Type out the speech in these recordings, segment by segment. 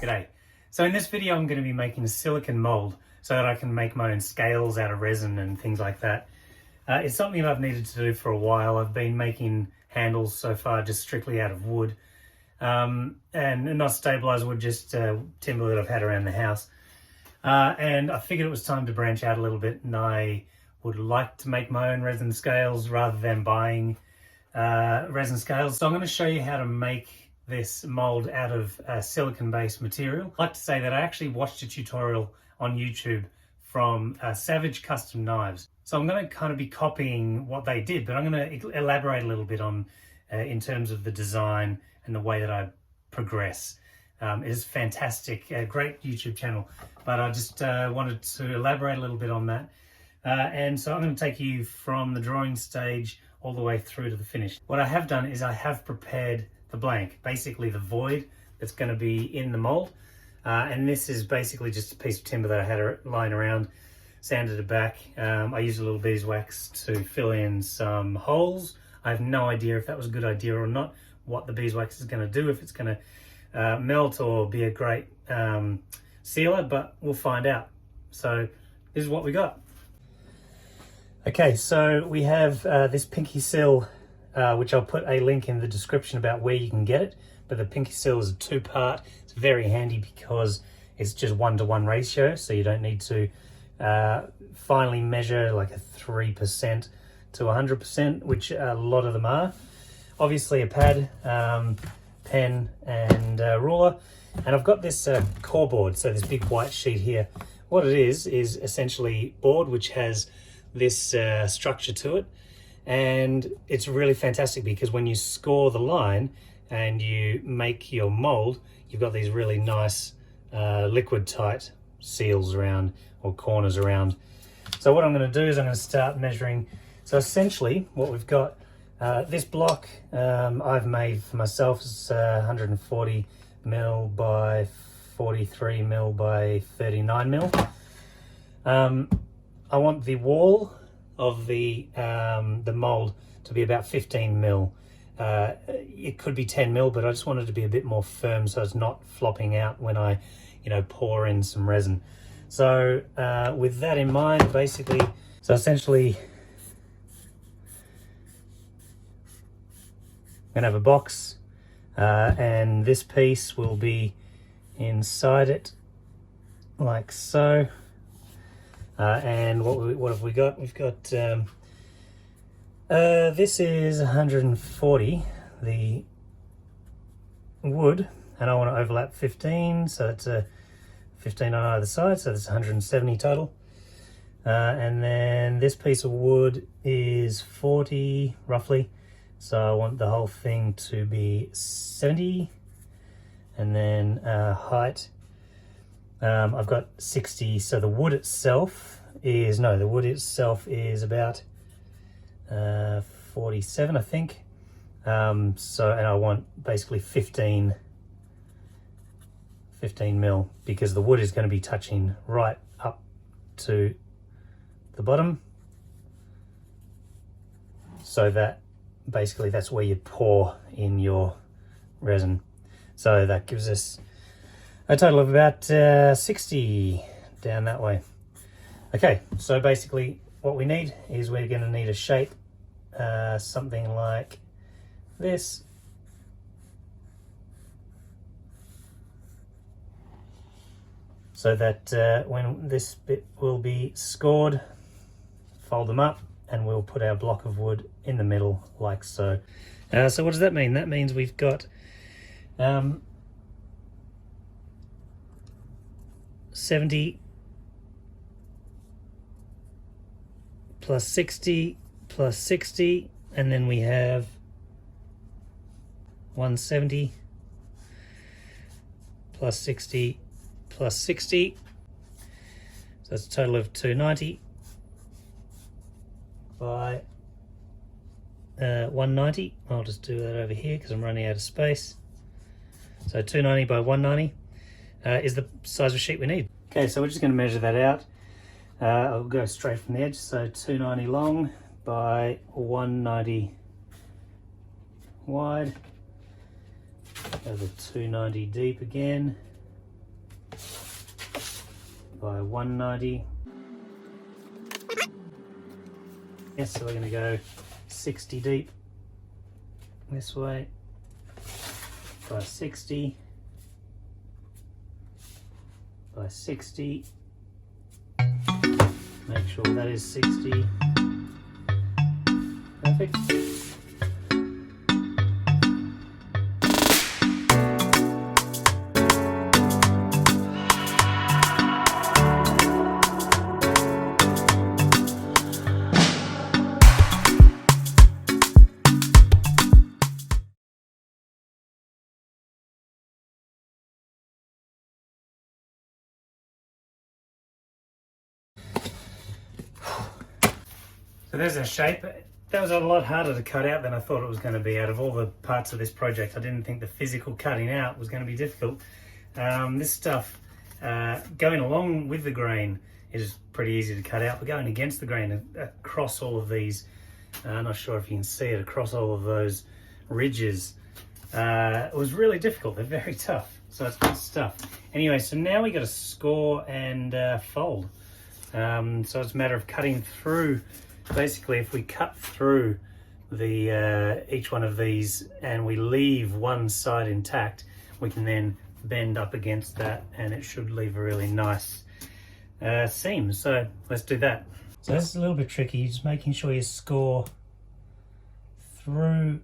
G'day. So in this video I'm going to be making a silicon mold so that I can make my own scales out of resin and things like that. It's something that I've needed to do for a while. I've been making handles so far just strictly out of wood and not stabilized wood, just timber that I've had around the house. And I figured it was time to branch out a little bit, and I would like to make my own resin scales rather than buying resin scales. So I'm going to show you how to make this mold out of silicon-based material. I'd like to say that I actually watched a tutorial on YouTube from Savage Custom Knives. So I'm going to kind of be copying what they did, but I'm going to elaborate a little bit on in terms of the design and the way that I progress. It is fantastic, a great YouTube channel, but I just wanted to elaborate a little bit on that. And so I'm going to take you from the drawing stage all the way through to the finish. What I have done is I have prepared the blank, basically the void that's going to be in the mold. And this is basically just a piece of timber that I had lying around, sanded it back. I used a little beeswax to fill in some holes. I have no idea if that was a good idea or not, what the beeswax is going to do, if it's going to melt or be a great sealer, but we'll find out. So this is what we got. Okay, so we have this PinkySil, which I'll put a link in the description about where you can get it. But the PinkySil is a two-part. It's very handy because it's just 1-to-1 ratio, so you don't need to finally measure like a 3% to 100%, which a lot of them are. Obviously a pad, pen and ruler. And I've got this core board, so this big white sheet here. What it is essentially board which has this structure to it. And it's really fantastic because when you score the line and you make your mold, you've got these really nice liquid tight seals around, or corners around. So what I'm going to do is I'm going to start measuring. So essentially what we've got, this block I've made for myself is 140 mil by 43 mil by 39 mil. I want the wall of the mold to be about 15 mil. It could be 10 mil, but I just want it to be a bit more firm so it's not flopping out when I, pour in some resin. So with that in mind, basically, so essentially, I'm gonna have a box, and this piece will be inside it, like so. And what have we got? We've got this is 140, the wood, and I want to overlap 15, so it's a 15 on either side, so that's 170 total. And then this piece of wood is 40 roughly, so I want the whole thing to be 70. And then height, I've got 60, so the wood itself is, the wood itself is about 47, I think. And I want basically 15 mil, because the wood is going to be touching right up to the bottom. So that basically that's where you pour in your resin. So that gives us a total of about 60 down that way. Okay, so basically what we need is we're going to need a shape, something like this. So that when this bit will be scored, fold them up and we'll put our block of wood in the middle like so. So what does that mean? That means we've got 70 plus 60 plus 60, and then we have 170 plus 60 plus 60, so that's a total of 290 by 190. I'll just do that over here because I'm running out of space. So 290 by 190 is the size of sheet we need. Okay, so we're just going to measure that out. I'll go straight from the edge, so 290 long by 190 wide. Over 290 deep again. by 190. Yes, so we're going to go 60 deep this way by 60 by 60. Make sure that is 60. Perfect. So there's our shape. That was a lot harder to cut out than I thought it was going to be. Out of all the parts of this project, I didn't think the physical cutting out was going to be difficult. This stuff, going along with the grain is pretty easy to cut out, but going against the grain across all of these, I'm not sure if you can see it, across all of those ridges, it was really difficult. They're very tough, so it's good stuff. Anyway, so now we got to score and fold. So it's a matter of cutting through. Basically, if we cut through the each one of these and we leave one side intact, we can then bend up against that and it should leave a really nice seam. So let's do that. So this is a little bit tricky, just making sure you score through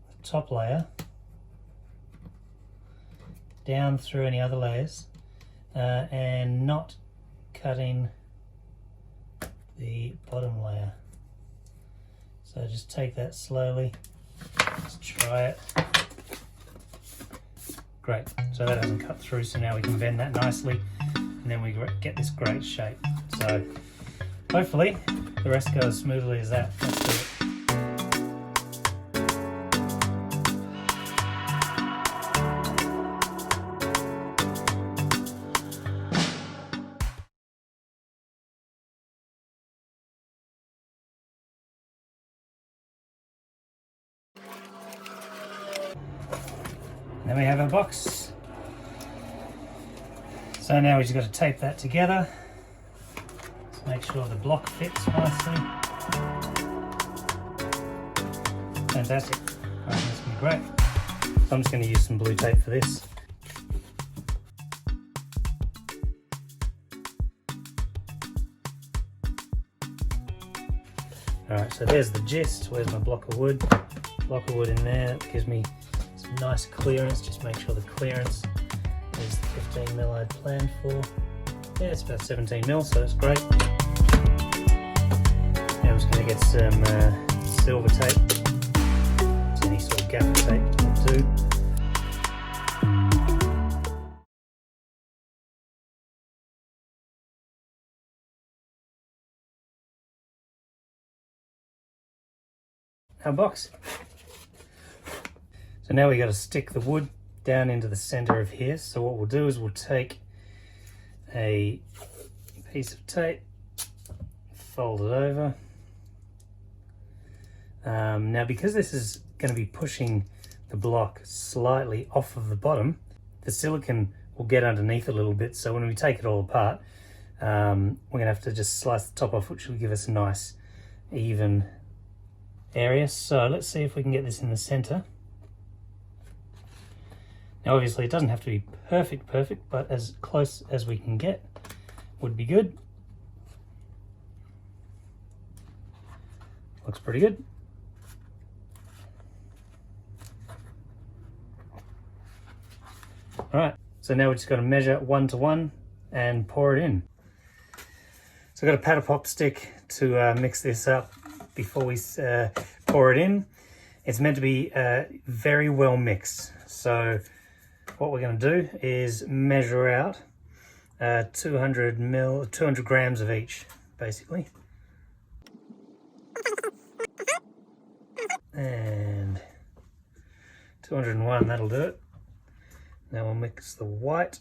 the top layer, down through any other layers, and not cutting the bottom layer. So just take that slowly. Let's try it. Great, so that hasn't cut through, so now we can bend that nicely and then we get this great shape. So hopefully the rest goes as smoothly as that. Let's do it. Then we have our box. So now we just got to tape that together. Let's make sure the block fits nicely. Fantastic. Right, that's going to be great. So I'm just going to use some blue tape for this. Alright, so there's the gist. Where's my block of wood? Block of wood in there. That gives me some nice clearance. Just make sure the clearance is the 15 mil I'd planned for. Yeah, it's about 17 mil, so that's great. Now I'm just going to get some silver tape. Any sort of gaffer tape will do. Our box. So now we got to stick the wood down into the center of here. So what we'll do is we'll take a piece of tape, fold it over. Now because this is going to be pushing the block slightly off of the bottom, the silicon will get underneath a little bit. So when we take it all apart, we're going to have to just slice the top off, which will give us a nice even area. So let's see if we can get this in the center. Now obviously it doesn't have to be perfect, but as close as we can get would be good. Looks pretty good. Alright, so now we just got to measure 1 to 1 and pour it in. So I've got a paddle pop stick to mix this up before we pour it in. It's meant to be very well mixed. So what we're going to do is measure out 200 grams of each, basically. And 201, that'll do it. Now we'll mix the white.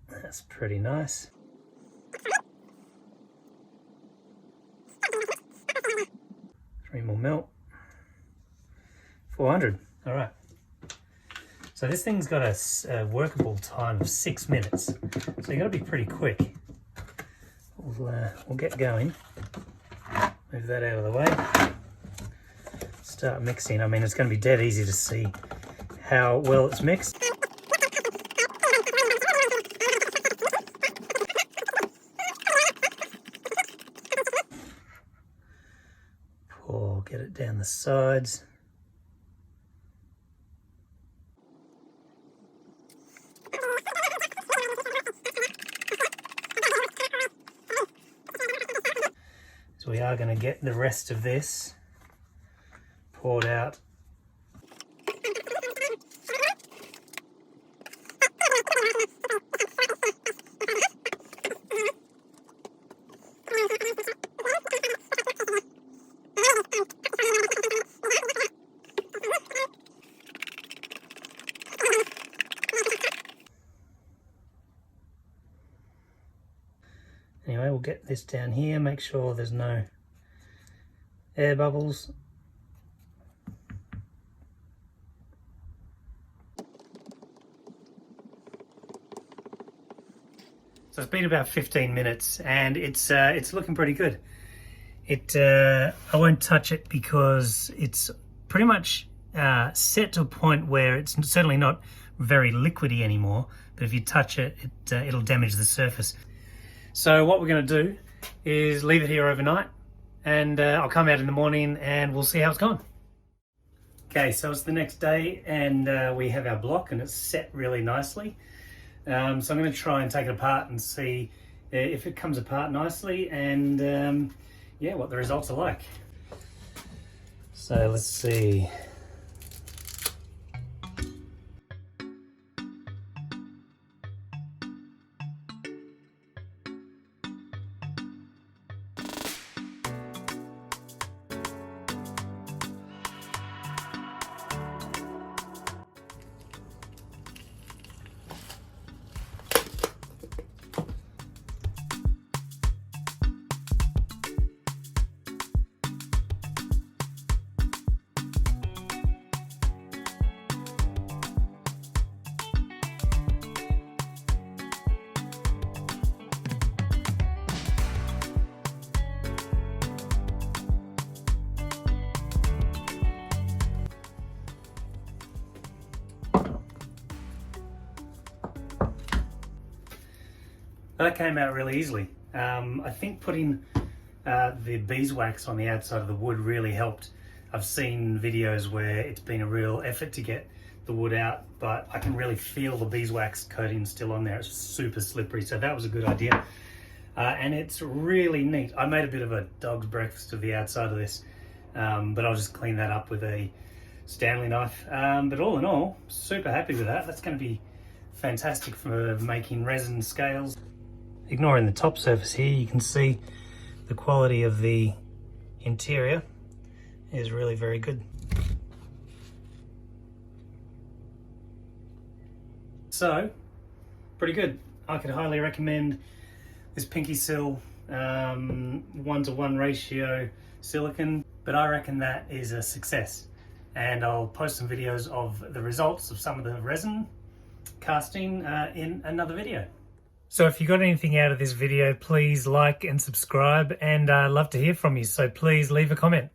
That's pretty nice. Three more mil. 400. All right. So So this thing's got a workable time of 6 minutes, so you've got to be pretty quick. We'll get going. Move that out of the way. Start mixing. I mean, it's going to be dead easy to see how well it's mixed. Pour, get it down the sides. So we are going to get the rest of this poured out. Anyway, we'll get this down here, make sure there's no air bubbles. So it's been about 15 minutes and it's looking pretty good. I won't touch it because it's pretty much set to a point where it's certainly not very liquidy anymore, but if you touch it, it'll damage the surface. So what we're going to do is leave it here overnight, and I'll come out in the morning and we'll see how it's gone. Okay, so it's the next day and we have our block and it's set really nicely. So I'm going to try and take it apart and see if it comes apart nicely and yeah, what the results are like. So let's see. That came out really easily. I think putting the beeswax on the outside of the wood really helped. I've seen videos where it's been a real effort to get the wood out, but I can really feel the beeswax coating still on there. It's super slippery, so that was a good idea. And it's really neat. I made a bit of a dog's breakfast of the outside of this, but I'll just clean that up with a Stanley knife. But all in all, super happy with that. That's going to be fantastic for making resin scales. Ignoring the top surface here, you can see the quality of the interior is really very good. So, pretty good. I could highly recommend this PinkySil 1:1 ratio silicon, but I reckon that is a success. And I'll post some videos of the results of some of the resin casting in another video. So if you got anything out of this video, please like and subscribe, and I'd love to hear from you. So please leave a comment.